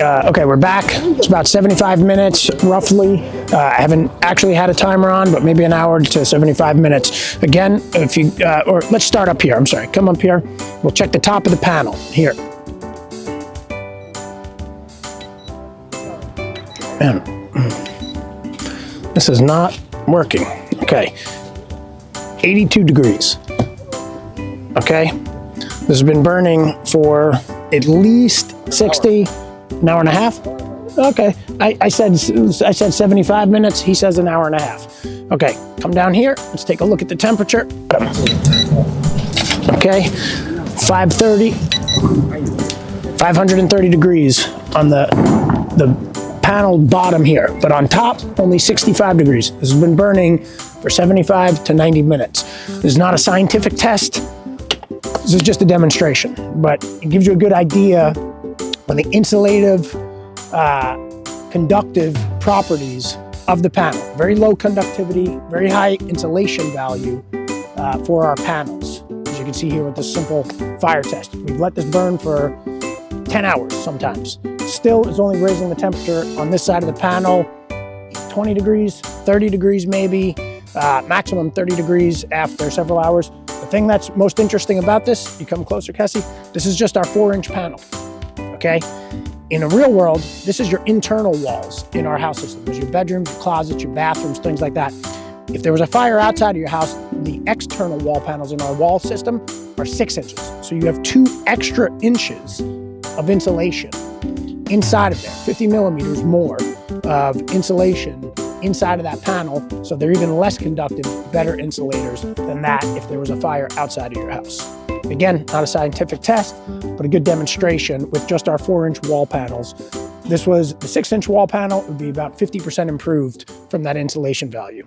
Okay, we're back. It's about 75 minutes, roughly. I haven't actually had a timer on, but maybe an hour to 75 minutes. Again, if you, or let's start up here. I'm sorry, come up here. We'll check the top of the panel here. Man, this is not working. Okay, 82 degrees. Okay, this has been burning for at least 60. An hour and a half? Okay, I said 75 minutes, he says an hour and a half. Okay, come down here, let's take a look at the temperature. Okay, 530 degrees on the panel bottom here, but on top, only 65 degrees. This has been burning for 75 to 90 minutes. This is not a scientific test, this is just a demonstration, but it gives you a good idea on the insulative, conductive properties of the panel. Very low conductivity, very high insulation value for our panels. As you can see here with this simple fire test. We've let this burn for 10 hours sometimes. Still, it's only raising the temperature on this side of the panel, 20 degrees, 30 degrees maybe, maximum 30 degrees after several hours. The thing that's most interesting about this, you come closer, Cassie, this is just our 4-inch panel. Okay, in a real world, this is your internal walls in our house system. There's your bedrooms, your closets, your bathrooms, things like that. If there was a fire outside of your house, the external wall panels in our wall system are 6 inches. So you have 2 extra inches of insulation inside of there, 50 millimeters more of insulation inside of that panel. So they're even less conductive, better insulators than that if there was a fire outside of your house. Again, not a scientific test, but a good demonstration with just our 4-inch wall panels. This was the 6-inch wall panel, it would be about 50% improved from that insulation value.